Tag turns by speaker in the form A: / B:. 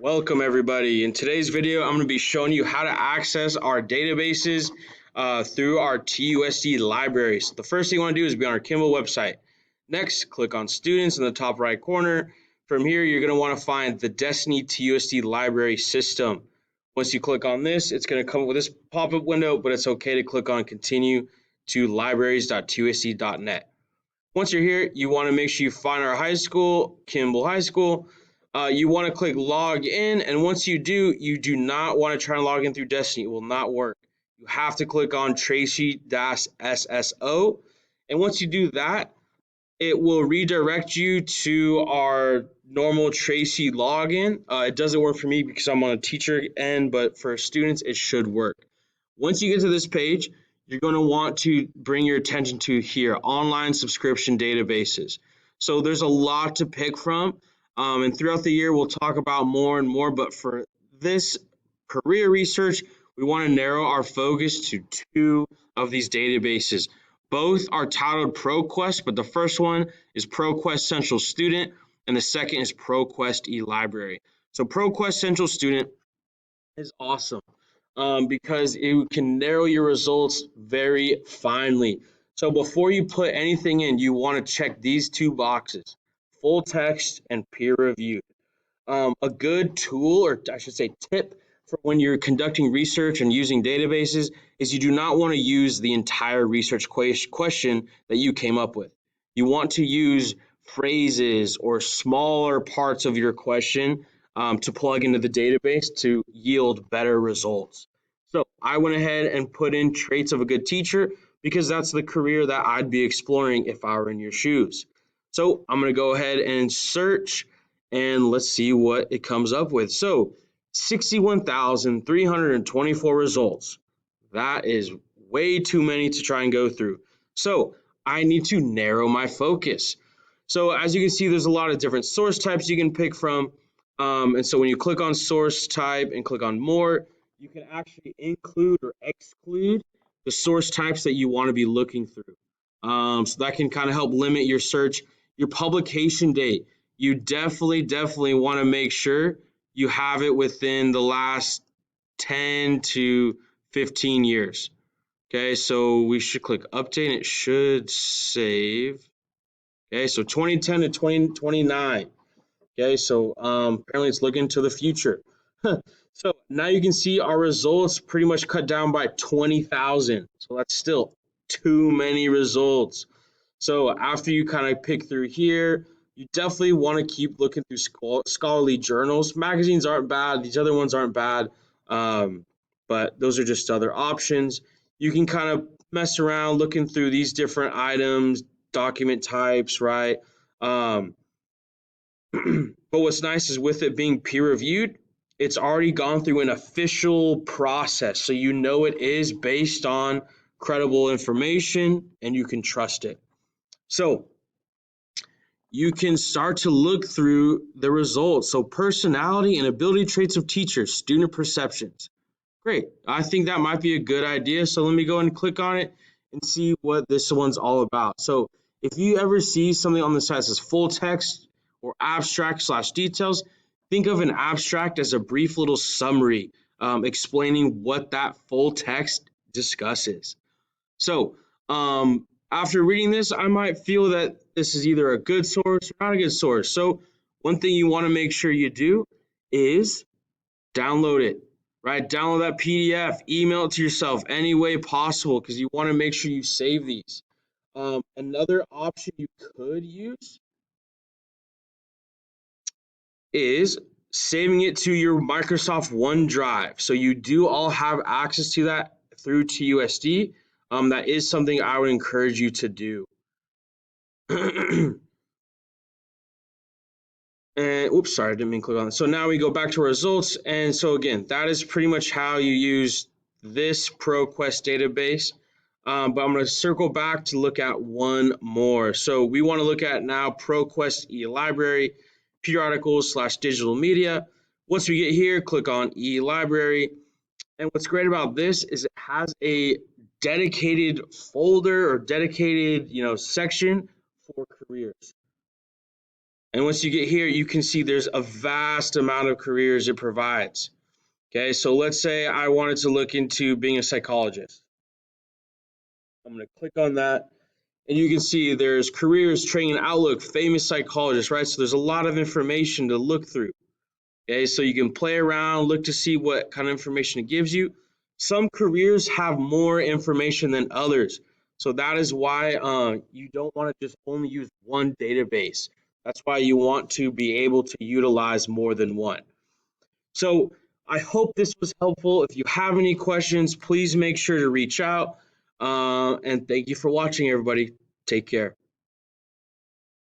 A: Welcome everybody. In today's video, I'm going to be showing you how to access our databases through our TUSD library. So the first thing you want to do is be on our Kimball website. Next, click on Students in the top right corner. From here, you're going to want to find the Destiny TUSD library system. Once you click on this, it's going to come up with this pop-up window, but it's okay to click on Continue to libraries.tusd.net. Once you're here, you want to make sure you find our high school, Kimball High School. You want to click log in, and once you do not want to try and log in through Destiny. It will not work. You have to click on Tracy-SSO, and once you do that, it will redirect you to our normal Tracy login. It doesn't work for me because I'm on a teacher end, but for students, it should work. Once you get to this page, you're going to want to bring your attention to here, online subscription databases. So there's a lot to pick from, and throughout the year, we'll talk about more and more, but for this career research, we want to narrow our focus to two of these databases. Both are titled ProQuest, but the first one is ProQuest Central Student, and the second is ProQuest eLibrary. So ProQuest Central Student is awesome because it can narrow your results very finely. So before you put anything in, you want to check these two boxes, full text and peer reviewed. A good tool, or I should say tip, for when you're conducting research and using databases is you do not want to use the entire research question that you came up with. You want to use phrases or smaller parts of your question to plug into the database to yield better results. So I went ahead and put in traits of a good teacher because that's the career that I'd be exploring if I were in your shoes. So I'm going to go ahead and search, and let's see what it comes up with. So 61,324 results. That is way too many to try and go through. So I need to narrow my focus. So as you can see, there's a lot of different source types you can pick from. And so when you click on source type and click on more, you can actually include or exclude the source types that you want to be looking through. So that can kind of help limit your search. Your publication date, you definitely want to make sure you have it within the last 10 to 15 years. Okay, so we should click update and it should save. Okay, so 2010 to 2029. Okay, so apparently it's looking to the future. So now you can see our results pretty much cut down by 20,000. So that's still too many results. So after you kind of pick through here, you definitely want to keep looking through scholarly journals. Magazines aren't bad. These other ones aren't bad, but those are just other options. You can kind of mess around looking through these different items, document types, right? But what's nice is with it being peer reviewed, it's already gone through an official process. So you know it is based on credible information and you can trust it. So you can start to look through the results. So personality and ability traits of teachers, student perceptions. Great. I think that might be a good idea. So let me go and click on it and see what this one's all about. So if you ever see something on the side that says full text or abstract/details, think of an abstract as a brief little summary explaining what that full text discusses. So after reading this, I might feel that this is either a good source or not a good source. So one thing you want to make sure you do is download it, right? Download that PDF, email it to yourself any way possible because you want to make sure you save these. Another option you could use is saving it to your Microsoft OneDrive. So you do all have access to that through TUSD. That is something I would encourage you to do. And oops, sorry, I didn't mean to click on it. So now we go back to results. And so again, that is pretty much how you use this ProQuest database. But I'm going to circle back to look at one more. So we want to look at now ProQuest eLibrary, periodicals/digital media. Once we get here, click on eLibrary. And what's great about this is it has a dedicated folder or dedicated, section for careers. And once you get here, you can see there's a vast amount of careers it provides. Okay, so let's say I wanted to look into being a psychologist. I'm going to click on that. And you can see there's careers, training, outlook, famous psychologists, right? So there's a lot of information to look through. Okay, so you can play around, look to see what kind of information it gives you. Some careers have more information than others. So that is why you don't want to just only use one database. That's why you want to be able to utilize more than one. So I hope this was helpful. If you have any questions, please make sure to reach out. And thank you for watching, everybody. Take care.